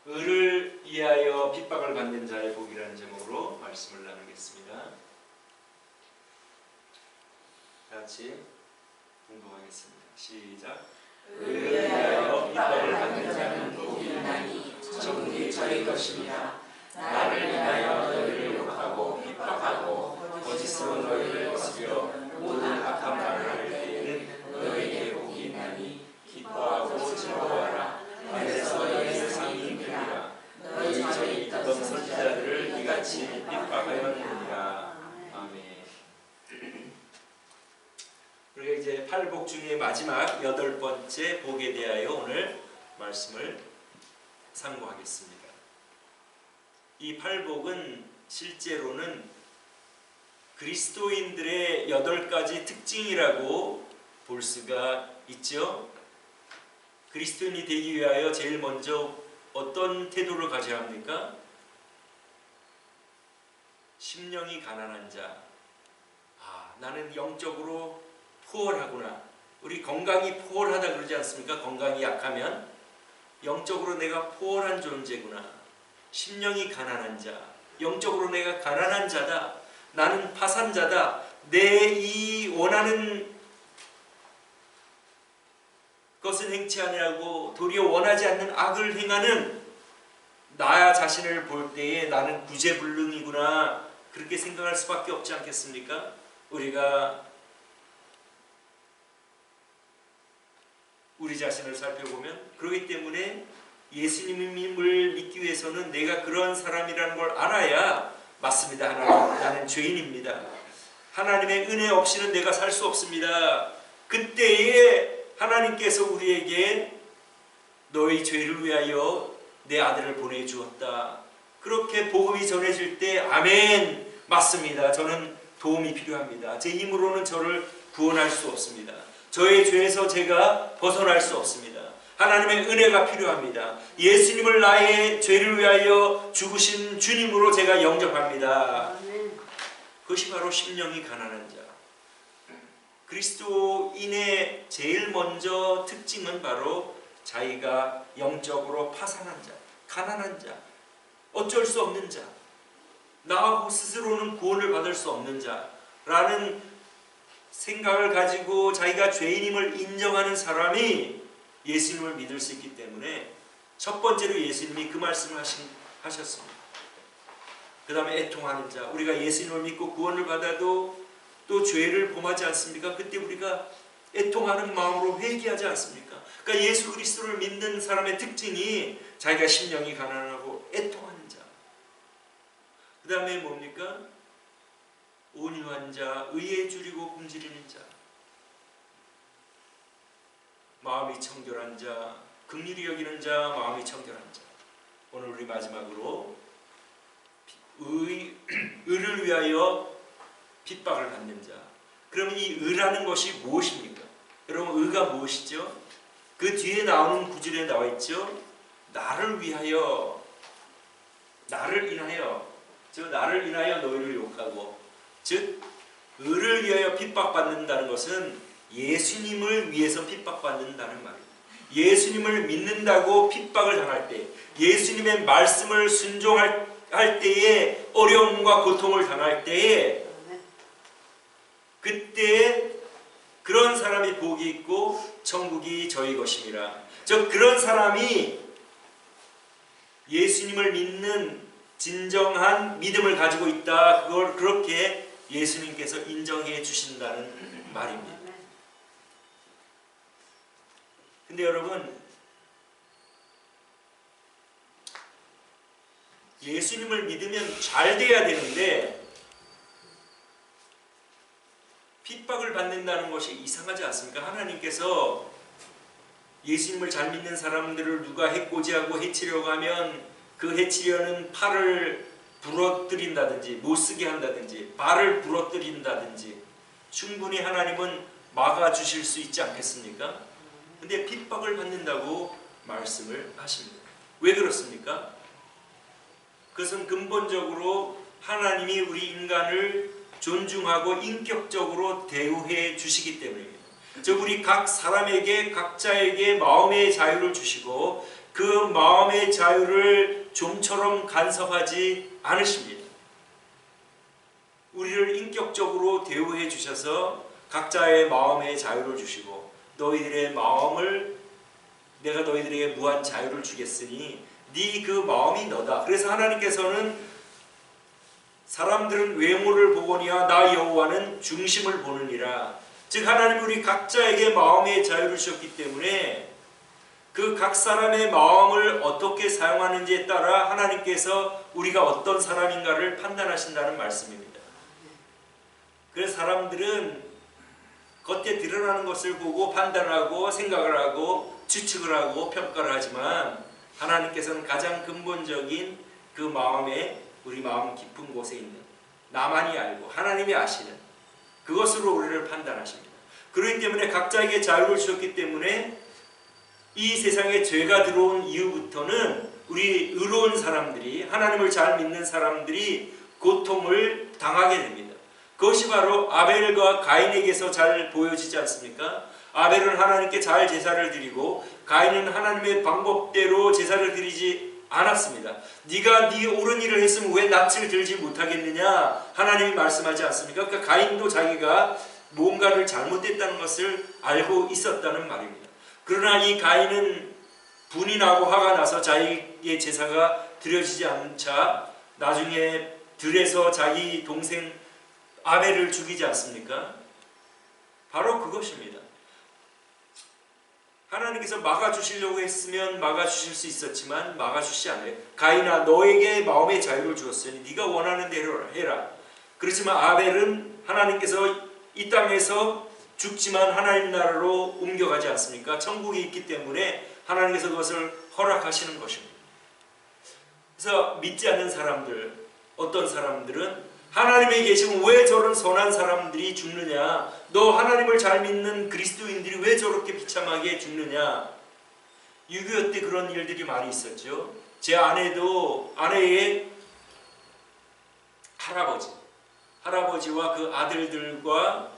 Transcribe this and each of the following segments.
의를 위하여 핍박을 받는 자의 복이라는 제목으로 말씀을 나누겠습니다. 다 같이 공부하겠습니다. 시작. 의를 위하여 핍박을 받는 자는 복이 있나니 천국이 저희 것입니다. 나를 위하여 너희를 욕하고 핍박하고 거짓으로 너희를 거스려 모든 악한 말을 할 때에는 너희에게 복이 있나니 기뻐하고 즐거워하라. 그래서 너희 세상이 이기리라. 너희 전에 있던 선지자들을 이같이 핍박하였느니라. 아멘. 우리가 이제 팔복 중에 마지막 8번째 복에 대하여 오늘 말씀을 상고하겠습니다. 이 팔복은 실제로는 그리스도인들의 8가지 특징이라고 볼 수가 있죠. 그리스도인이 되기 위하여 제일 먼저 어떤 태도를 가져야 합니까? 심령이 가난한 자. 나는 영적으로 포홀하구나. 우리 건강이 포홀하다 그러지 않습니까? 건강이 약하면 영적으로 내가 포홀한 존재구나. 심령이 가난한 자. 영적으로 내가 가난한 자다. 나는 파산자다. 내 이 원하는 것은 행치 아니하고 도리어 원하지 않는 악을 행하는 나 자신을 볼 때에 나는 구제불능이구나. 그렇게 생각할 수밖에 없지 않겠습니까? 우리가 우리 자신을 살펴보면 그렇기 때문에 예수님을 믿기 위해서는 내가 그런 사람이라는 걸 알아야 맞습니다. 하나님, 나는 죄인입니다. 하나님의 은혜 없이는 내가 살 수 없습니다. 그때에 하나님께서 우리에게 너희 죄를 위하여 내 아들을 보내주었다. 그렇게 복음이 전해질 때 아멘, 맞습니다. 저는 도움이 필요합니다. 제 힘으로는 저를 구원할 수 없습니다. 저의 죄에서 제가 벗어날 수 없습니다. 하나님의 은혜가 필요합니다. 예수님을 나의 죄를 위하여 죽으신 주님으로 제가 영접합니다. 그것이 바로 심령이 가난한 자. 그리스도인의 제일 먼저 특징은 바로 자기가 영적으로 파산한 자, 가난한 자, 어쩔 수 없는 자, 나 스스로는 구원을 받을 수 없는 자라는 생각을 가지고 자기가 죄인임을 인정하는 사람이 예수님을 믿을 수 있기 때문에 첫 번째로 예수님이 그 말씀을 하셨습니다. 그 다음에 애통하는 자, 우리가 예수님을 믿고 구원을 받아도 또 죄를 범하지 않습니까? 그때 우리가 애통하는 마음으로 회개하지 않습니까? 그러니까 예수 그리스도를 믿는 사람의 특징이 자기가 심령이 가난하고 애통하는 자. 그 다음에 뭡니까? 온유한 자, 의에 줄이고 굶주리는 자, 마음이 청결한 자, 긍휼히 여기는 자, 마음이 청결한 자. 오늘 우리 마지막으로 의를 위하여 핍박을 받는 자. 그러면 이 의라는 것이 무엇입니까? 여러분, 의가 무엇이죠? 그 뒤에 나오는 구절에 나와 있죠. 나를 위하여, 나를 인하여, 나를 인하여 너희를 욕하고, 즉 의를 위하여 핍박받는다는 것은 예수님을 위해서 핍박받는다는 말입니다. 예수님을 믿는다고 핍박을 당할 때, 예수님의 말씀을 순종할 때에 어려움과 고통을 당할 때에 그때 그런 사람이 복이 있고 천국이 저희 것임이라. 즉 그런 사람이 예수님을 믿는 진정한 믿음을 가지고 있다. 그걸 그렇게 예수님께서 인정해 주신다는 말입니다. 근데 여러분, 예수님을 믿으면 잘 돼야 되는데 핍박을 받는다는 것이 이상하지 않습니까? 하나님께서 예수님을 잘 믿는 사람들을 누가 해코지하고 해치려고 하면 그 해치려는 팔을 부러뜨린다든지 못쓰게 한다든지 발을 부러뜨린다든지 충분히 하나님은 막아주실 수 있지 않겠습니까? 근데 핍박을 받는다고 말씀을 하십니다. 왜 그렇습니까? 그것은 근본적으로 하나님이 우리 인간을 존중하고 인격적으로 대우해 주시기 때문입니다. 즉 우리 각 사람에게 각자에게 마음의 자유를 주시고 그 마음의 자유를 좀처럼 간섭하지 않으십니다. 우리를 인격적으로 대우해 주셔서 각자의 마음의 자유를 주시고 너희들의 마음을 내가 너희들에게 무한 자유를 주겠으니 네 그 마음이 너다. 그래서 하나님께서는 사람들은 외모를 보거니와 나 여호와는 중심을 보느니라. 즉 하나님 우리 각자에게 마음의 자유를 주셨기 때문에 그 각 사람의 마음을 어떻게 사용하는지에 따라 하나님께서 우리가 어떤 사람인가를 판단하신다는 말씀입니다. 그래서 사람들은 겉에 드러나는 것을 보고 판단하고 생각을 하고 추측을 하고 평가를 하지만 하나님께서는 가장 근본적인 그 마음에 우리 마음 깊은 곳에 있는 나만이 알고 하나님이 아시는 그것으로 우리를 판단하십니다. 그렇기 때문에 각자에게 자유를 주셨기 때문에 이 세상에 죄가 들어온 이후부터는 우리 의로운 사람들이 하나님을 잘 믿는 사람들이 고통을 당하게 됩니다. 그것이 바로 아벨과 가인에게서 잘 보여지지 않습니까? 아벨은 하나님께 잘 제사를 드리고 가인은 하나님의 방법대로 제사를 드리지 않았습니다. 네가 네 옳은 일을 했으면 왜 낯을 들지 못하겠느냐 하나님이 말씀하지 않습니까? 그러니까 가인도 자기가 뭔가를 잘못했다는 것을 알고 있었다는 말입니다. 그러나 이 가인은 분이 나고 화가 나서 자기의 제사가 드려지지 않자 나중에 들에서 자기 동생 아벨을 죽이지 않습니까? 바로 그것입니다. 하나님께서 막아주시려고 했으면 막아주실 수 있었지만 막아주시지 않아요. 가인아 너에게 마음의 자유를 주었으니 네가 원하는 대로 해라. 그렇지만 아벨은 하나님께서 이 땅에서 죽지만 하나님 나라로 옮겨가지 않습니까? 천국이 있기 때문에 하나님께서 그것을 허락하시는 것입니다. 그래서 믿지 않는 사람들, 어떤 사람들은 하나님이 계시면 왜 저런 선한 사람들이 죽느냐? 너 하나님을 잘 믿는 그리스도인들이 왜 저렇게 비참하게 죽느냐? 6.25 때 그런 일들이 많이 있었죠. 제 아내의 할아버지와 그 아들들과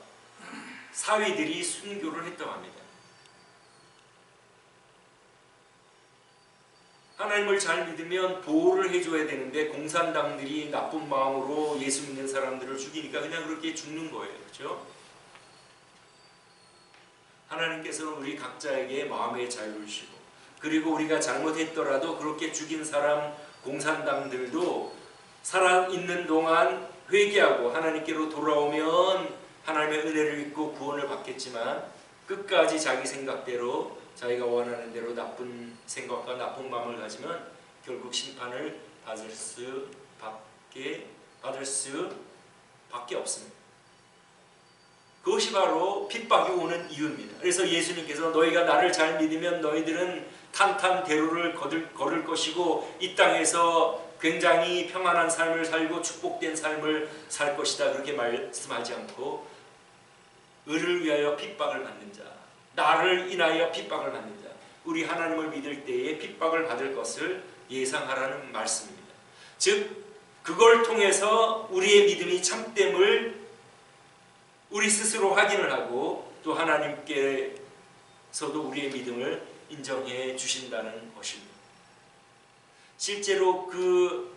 사위들이 순교를 했다고 합니다. 하나님을 잘 믿으면 보호를 해줘야 되는데 공산당들이 나쁜 마음으로 예수 믿는 사람들을 죽이니까 그냥 그렇게 죽는 거예요. 그렇죠? 하나님께서는 우리 각자에게 마음의 자유를 주시고 그리고 우리가 잘못했더라도 그렇게 죽인 사람 공산당들도 살아있는 동안 회개하고 하나님께로 돌아오면 하나님의 은혜를 입고 구원을 받겠지만 끝까지 자기 생각대로 자기가 원하는 대로 나쁜 생각과 나쁜 마음을 가지면 결국 심판을 받을 수밖에 없습니다. 그것이 바로 핍박이 오는 이유입니다. 그래서 예수님께서 너희가 나를 잘 믿으면 너희들은 탄탄대로를 걸을 것이고 이 땅에서 굉장히 평안한 삶을 살고 축복된 삶을 살 것이다 그렇게 말씀하지 않고 의를 위하여 핍박을 받는 자, 나를 인하여 핍박을 받는 자, 우리 하나님을 믿을 때에 핍박을 받을 것을 예상하라는 말씀입니다. 즉 그걸 통해서 우리의 믿음이 참됨을 우리 스스로 확인을 하고 또 하나님께서도 우리의 믿음을 인정해 주신다는 것입니다. 실제로 그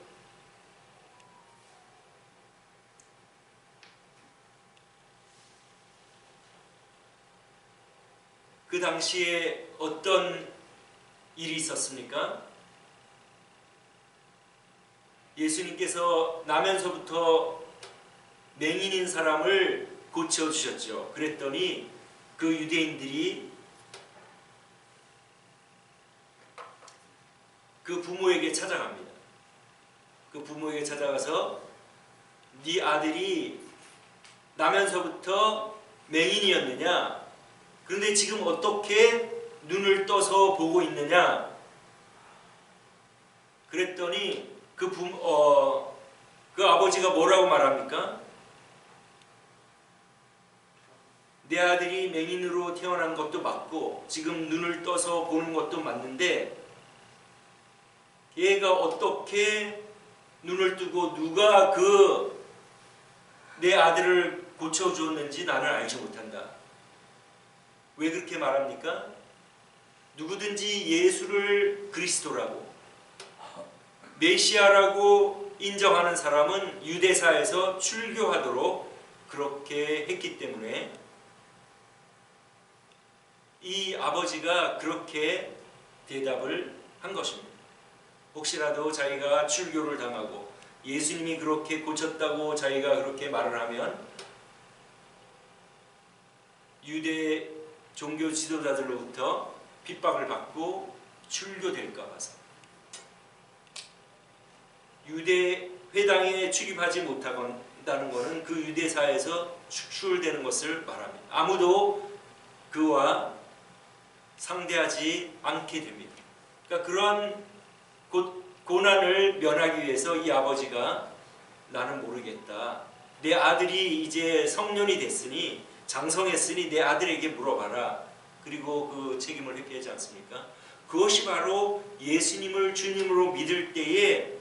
당시에 어떤 일이 있었습니까? 예수님께서 나면서부터 맹인인 사람을 고쳐주셨죠. 그랬더니 그 유대인들이 그 부모에게 찾아갑니다. 그 부모에게 찾아가서 네 아들이 나면서부터 맹인이었느냐? 그런데 지금 어떻게 눈을 떠서 보고 있느냐? 그랬더니 그 아버지가 뭐라고 말합니까? 내 아들이 맹인으로 태어난 것도 맞고 지금 눈을 떠서 보는 것도 맞는데 얘가 어떻게 눈을 뜨고 누가 내 아들을 고쳐주었는지 나는 알지 못한다. 왜 그렇게 말합니까? 누구든지 예수를 그리스도라고 메시아라고 인정하는 사람은 유대사에서 출교하도록 그렇게 했기 때문에 이 아버지가 그렇게 대답을 한 것입니다. 혹시라도 자기가 출교를 당하고 예수님이 그렇게 고쳤다고 자기가 그렇게 말을 하면 유대 종교 지도자들로부터 핍박을 받고 출교될까 봐서 유대 회당에 출입하지 못한다는 것은 그 유대사에서 축출되는 것을 말합니다. 아무도 그와 상대하지 않게 됩니다. 그러니까 그런 고난을 면하기 위해서 이 아버지가 나는 모르겠다. 내 아들이 이제 성년이 됐으니 장성했으니 내 아들에게 물어봐라. 그리고 그 책임을 회피하지 않습니까? 그것이 바로 예수님을 주님으로 믿을 때에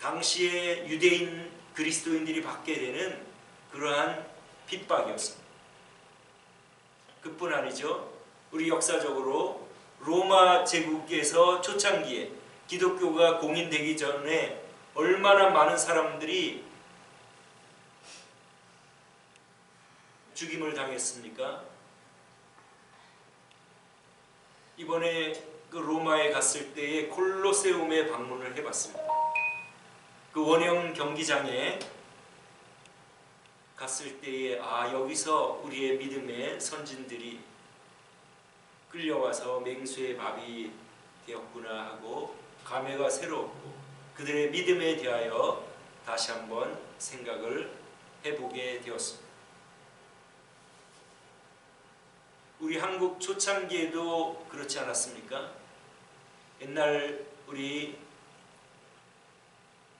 당시에 유대인 그리스도인들이 받게 되는 그러한 핍박이었습니다. 그뿐 아니죠. 우리 역사적으로 로마 제국에서 초창기에 기독교가 공인되기 전에 얼마나 많은 사람들이 죽임을 당했습니까? 이번에 그 로마에 갔을 때에 콜로세움에 방문을 해봤습니다. 그 원형 경기장에 갔을 때에 여기서 우리의 믿음의 선진들이 끌려와서 맹수의 밥이 되었구나 하고 감회가 새롭고 그들의 믿음에 대하여 다시 한번 생각을 해보게 되었습니다. 우리 한국 초창기에도 그렇지 않았습니까? 옛날 우리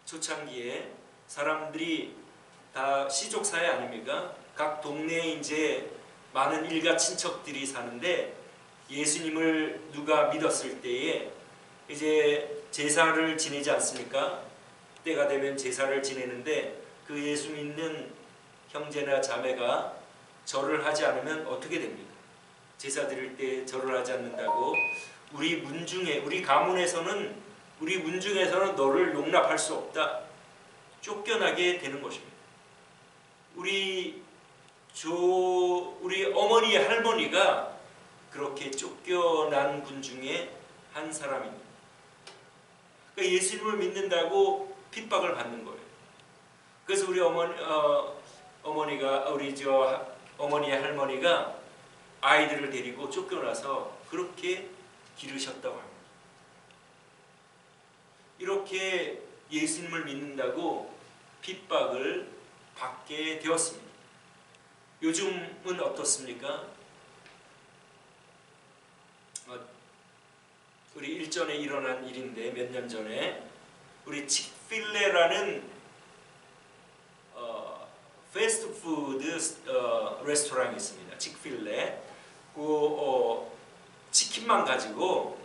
초창기에 사람들이 다 시족사회 아닙니까? 각 동네에 이제 많은 일가 친척들이 사는데 예수님을 누가 믿었을 때에 이제 제사를 지내지 않습니까? 때가 되면 제사를 지내는데 그 예수 믿는 형제나 자매가 절을 하지 않으면 어떻게 됩니까? 제사 드릴 때 절을 하지 않는다고 우리 가문에서는 우리 문중에서는 너를 용납할 수 없다. 쫓겨나게 되는 것입니다. 우리 어머니의 할머니가 그렇게 쫓겨난 분 중에 한 사람입니다. 그러니까 예수님을 믿는다고 핍박을 받는 거예요. 그래서 우리 어머니의 할머니가 아이들을 데리고 쫓겨나서 그렇게 기르셨다고 합니다. 이렇게 예수님을 믿는다고 핍박을 받게 되었습니다. 요즘은 어떻습니까? 우리 일전에 일어난 일인데 몇 년 전에 우리 칙필레라는 패스트푸드 레스토랑이 있습니다. 칙필레. 치킨만 가지고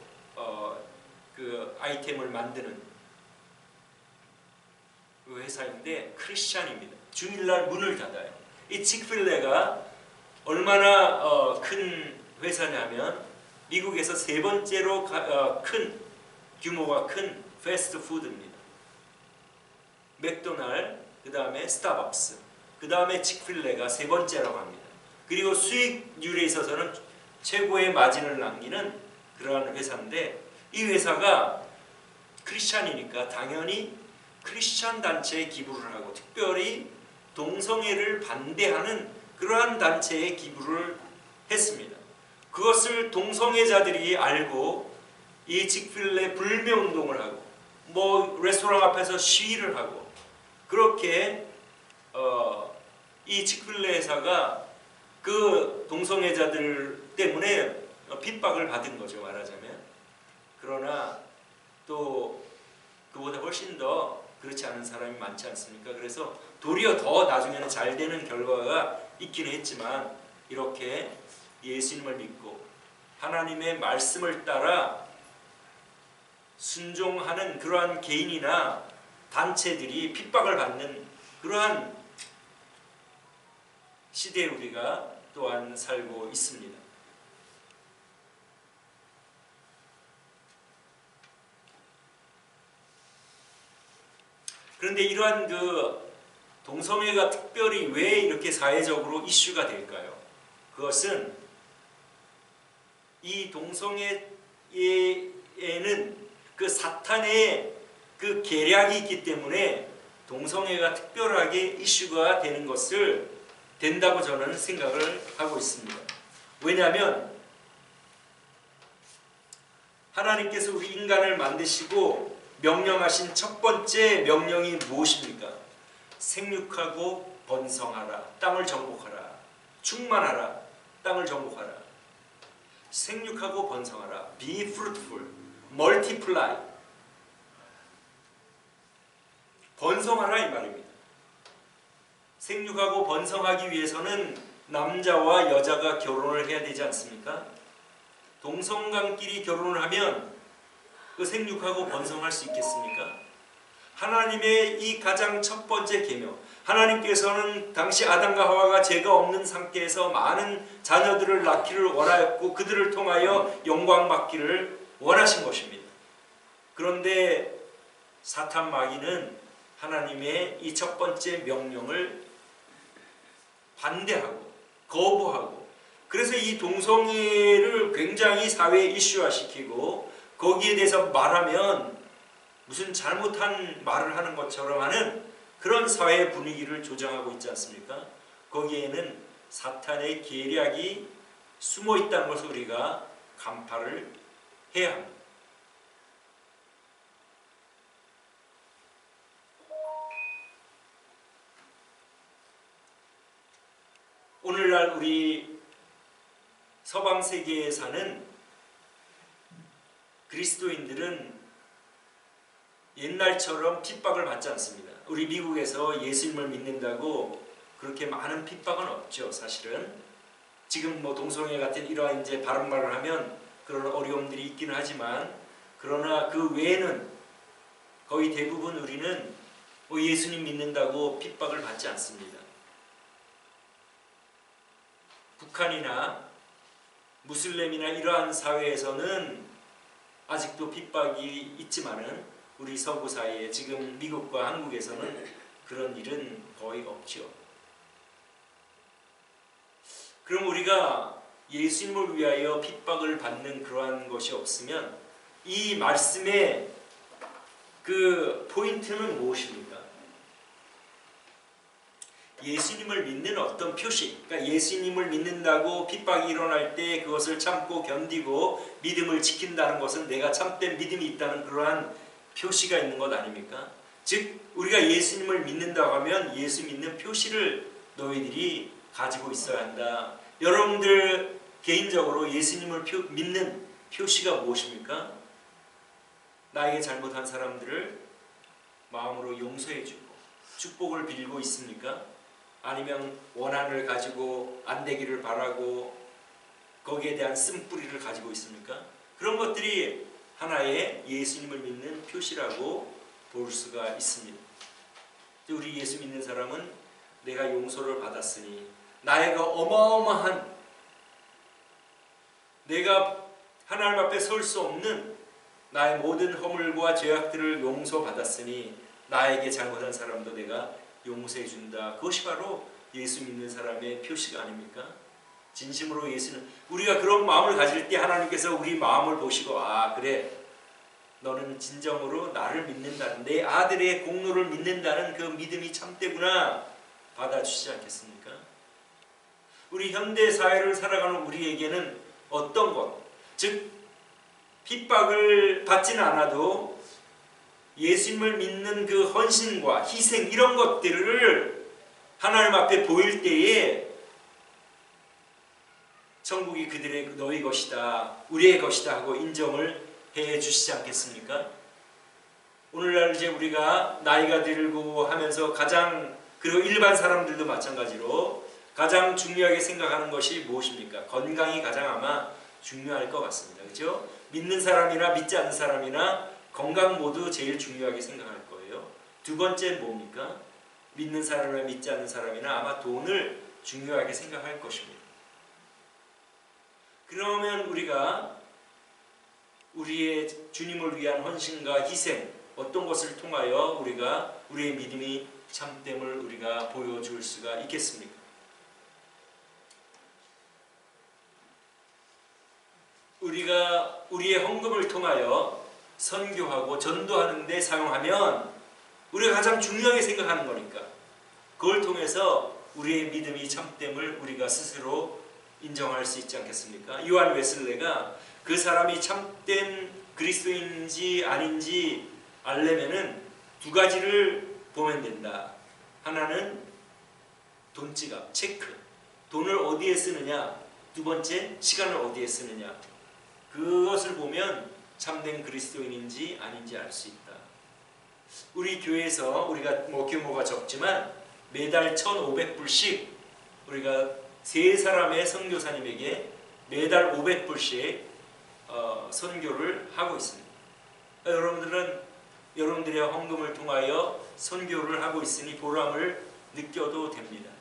그 아이템을 만드는 그 회사인데 크리스찬입니다. 주일날 문을 닫아요. 이 칙필레가 얼마나 큰 회사냐면 미국에서 세 번째로 규모가 큰 패스트푸드입니다. 맥도날드, 그 다음에 스타벅스, 그 다음에 칙필레가 세 번째라고 합니다. 그리고 수익률에 있어서는 최고의 마진을 남기는 그러한 회사인데 이 회사가 크리스찬이니까 당연히 크리스찬 단체에 기부를 하고 특별히 동성애를 반대하는 그러한 단체에 기부를 했습니다. 그것을 동성애자들이 알고 이 칙필레 불매 운동을 하고 레스토랑 앞에서 시위를 하고 그렇게 이 칙필레 회사가 그 동성애자들 때문에 핍박을 받은 거죠, 말하자면. 그러나 또 그보다 훨씬 더 그렇지 않은 사람이 많지 않습니까? 그래서 도리어 더 나중에는 잘 되는 결과가 있기는 했지만 이렇게 예수님을 믿고 하나님의 말씀을 따라 순종하는 그러한 개인이나 단체들이 핍박을 받는 그러한 시대에 우리가 또한 살고 있습니다. 그런데 이러한 그 동성애가 특별히 왜 이렇게 사회적으로 이슈가 될까요? 그것은 이 동성애에는 그 사탄의 그 계략이 있기 때문에 동성애가 특별하게 이슈가 되는 것을 된다고 저는 생각을 하고 있습니다. 왜냐하면 하나님께서 우리 인간을 만드시고 명령하신 첫 번째 명령이 무엇입니까? 생육하고 번성하라, 땅을 정복하라, 충만하라, 땅을 정복하라. 생육하고 번성하라, be fruitful, multiply. 번성하라 이 말입니다. 생육하고 번성하기 위해서는 남자와 여자가 결혼을 해야 되지 않습니까? 동성간끼리 결혼을 하면 그 생육하고 번성할 수 있겠습니까? 하나님의 이 가장 첫 번째 계명, 하나님께서는 당시 아담과 하와가 죄가 없는 상태에서 많은 자녀들을 낳기를 원하였고 그들을 통하여 영광 받기를 원하신 것입니다. 그런데 사탄 마귀는 하나님의 이 첫 번째 명령을 반대하고 거부하고, 그래서 이 동성애를 굉장히 사회에 이슈화시키고 거기에 대해서 말하면 무슨 잘못한 말을 하는 것처럼 하는 그런 사회 분위기를 조장하고 있지 않습니까? 거기에는 사탄의 계략이 숨어 있다는 것을 우리가 간파를 해야 합니다. 오늘날 우리 서방 세계에 사는 그리스도인들은 옛날처럼 핍박을 받지 않습니다. 우리 미국에서 예수님을 믿는다고 그렇게 많은 핍박은 없죠. 사실은 지금 뭐 동성애 같은 이러한 이제 바른 말을 하면 그런 어려움들이 있기는 하지만, 그러나 그 외에는 거의 대부분 우리는 뭐 예수님 믿는다고 핍박을 받지 않습니다. 북한이나 무슬림이나 이러한 사회에서는 아직도 핍박이 있지만은 우리 서구 사회에 지금 미국과 한국에서는 그런 일은 거의 없죠. 그럼 우리가 예수님을 위하여 핍박을 받는 그러한 것이 없으면 이 말씀의 그 포인트는 무엇입니까? 예수님을 믿는 어떤 표시, 그러니까 예수님을 믿는다고 핍박이 일어날 때 그것을 참고 견디고 믿음을 지킨다는 것은 내가 참된 믿음이 있다는 그러한 표시가 있는 것 아닙니까? 즉 우리가 예수님을 믿는다고 하면 예수 믿는 표시를 너희들이 가지고 있어야 한다. 여러분들 개인적으로 예수님을 믿는 표시가 무엇입니까? 나에게 잘못한 사람들을 마음으로 용서해주고 축복을 빌고 있습니까? 아니면 원한을 가지고 안 되기를 바라고 거기에 대한 쓴뿌리를 가지고 있습니까? 그런 것들이 하나의 예수님을 믿는 표시라고 볼 수가 있습니다. 우리 예수 믿는 사람은 내가 용서를 받았으니, 나의가 어마어마한, 내가 하나님 앞에 설 수 없는 나의 모든 허물과 죄악들을 용서받았으니 나에게 잘못한 사람도 내가 용서해 준다. 그것이 바로 예수 믿는 사람의 표시가 아닙니까? 진심으로 예수는, 우리가 그런 마음을 가질 때 하나님께서 우리 마음을 보시고 아 그래 너는 진정으로 나를 믿는다는, 내 아들의 공로를 믿는다는 그 믿음이 참되구나 받아주시지 않겠습니까? 우리 현대 사회를 살아가는 우리에게는 어떤 것, 즉 핍박을 받지는 않아도 예수님을 믿는 그 헌신과 희생 이런 것들을 하나님 앞에 보일 때에 천국이 그들의 너희 것이다, 우리의 것이다 하고 인정을 해 주시지 않겠습니까? 오늘날 이제 우리가 나이가 들고 하면서 가장, 그리고 일반 사람들도 마찬가지로 가장 중요하게 생각하는 것이 무엇입니까? 건강이 가장 아마 중요할 것 같습니다. 그렇죠? 믿는 사람이나 믿지 않는 사람이나 건강 모두 제일 중요하게 생각할 거예요. 두 번째는 뭡니까? 믿는 사람이나 믿지 않는 사람이나 아마 돈을 중요하게 생각할 것입니다. 그러면 우리가 우리의 주님을 위한 헌신과 희생, 어떤 것을 통하여 우리가 우리의 믿음이 참됨을 우리가 보여줄 수가 있겠습니까? 우리가 우리의 헌금을 통하여 선교하고 전도하는 데 사용하면 우리가 가장 중요하게 생각하는 거니까 그걸 통해서 우리의 믿음이 참됨을 우리가 스스로 인정할 수 있지 않겠습니까? 요한 웨슬레가 그 사람이 참된 그리스도인인지 아닌지 알려면은 두 가지를 보면 된다. 하나는 돈지갑, 체크. 돈을 어디에 쓰느냐. 두 번째, 시간을 어디에 쓰느냐. 그것을 보면 참된 그리스도인인지 아닌지 알 수 있다. 우리 교회에서 우리가 규모가 적지만 매달 1,500불씩 우리가 세 사람의 선교사님에게 매달 500불씩 선교를 하고 있습니다. 여러분들은 여러분들의 헌금을 통하여 선교를 하고 있으니 보람을 느껴도 됩니다.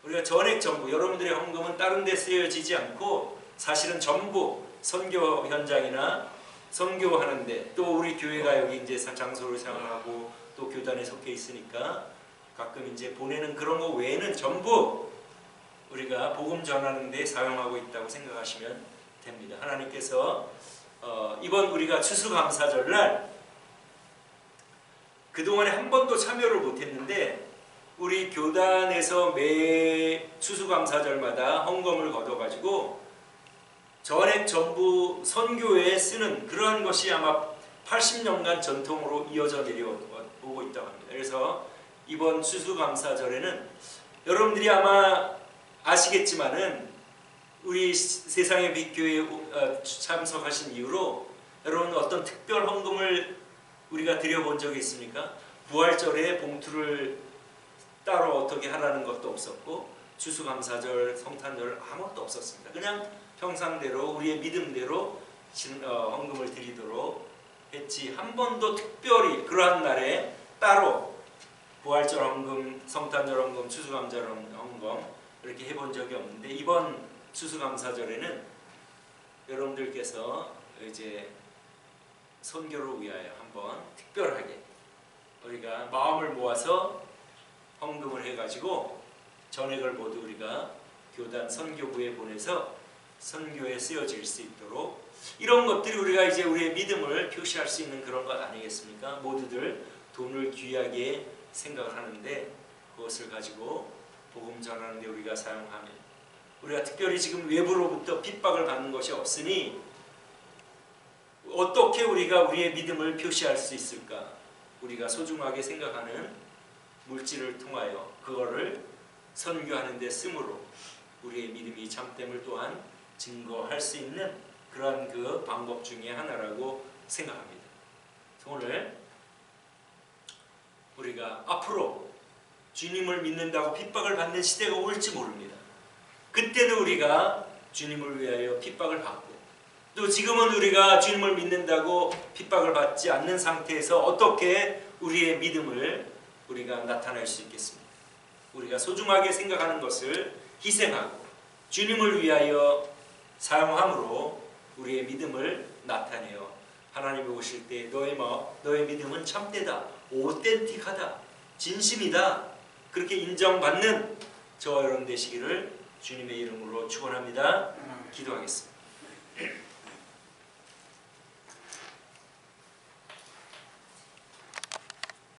우리가 전액 전부 여러분들의 헌금은 다른 데 쓰여지지 않고 사실은 전부 선교 현장이나 선교하는데 또 우리 교회가 여기 이제 장소를 사용하고 또 교단에 속해 있으니까 가끔 이제 보내는 그런 거 외에는 전부 우리가 복음 전하는 데 사용하고 있다고 생각하시면 됩니다. 하나님께서 이번 우리가 추수감사절날 그동안에 한 번도 참여를 못했는데 우리 교단에서 매 추수감사절마다 헌금을 걷어가지고 전액 전부 선교에 쓰는 그러한 것이 아마 80년간 전통으로 이어져 내려오고 있다고 합니다. 그래서 이번 추수감사절에는 여러분들이 아마 아시겠지만은 우리 세상의 빛교회에 참석하신 이후로 여러분 어떤 특별 헌금을 우리가 드려본 적이 있습니까? 부활절에 봉투를 따로 어떻게 하라는 것도 없었고 추수감사절, 성탄절 아무것도 없었습니다. 그냥 평상대로 우리의 믿음대로 헌금을 드리도록 했지 한 번도 특별히 그러한 날에 따로 부활절 헌금, 성탄절 헌금, 추수감사절 헌금 이렇게 해본 적이 없는데 이번 추수감사절에는 여러분들께서 이제 선교를 위하여 한번 특별하게 우리가 마음을 모아서 헌금을 해가지고 전액을 모두 우리가 교단 선교부에 보내서 선교에 쓰여질 수 있도록 이런 것들이 우리가 이제 우리의 믿음을 표시할 수 있는 그런 것 아니겠습니까? 모두들 돈을 귀하게 생각을 하는데 그것을 가지고 복음 전하는 데 우리가 사용하면 우리가 특별히 지금 외부로부터 핍박을 받는 것이 없으니 어떻게 우리가 우리의 믿음을 표시할 수 있을까? 우리가 소중하게 생각하는 물질을 통하여 그거를 선교하는 데 쓰므로 우리의 믿음이 참됨을 또한 증거할 수 있는 그러한 그 방법 중에 하나라고 생각합니다. 오늘 우리가 앞으로 주님을 믿는다고 핍박을 받는 시대가 올지 모릅니다. 그때도 우리가 주님을 위하여 핍박을 받고 또 지금은 우리가 주님을 믿는다고 핍박을 받지 않는 상태에서 어떻게 우리의 믿음을 우리가 나타낼 수 있겠습니까? 우리가 소중하게 생각하는 것을 희생하고 주님을 위하여 사용함으로 우리의 믿음을 나타내어 하나님이 오실 때 너의 믿음은 참되다, 오텐틱하다, 진심이다 그렇게 인정받는 저와 여러분 되시기를 주님의 이름으로 축원합니다. 기도하겠습니다.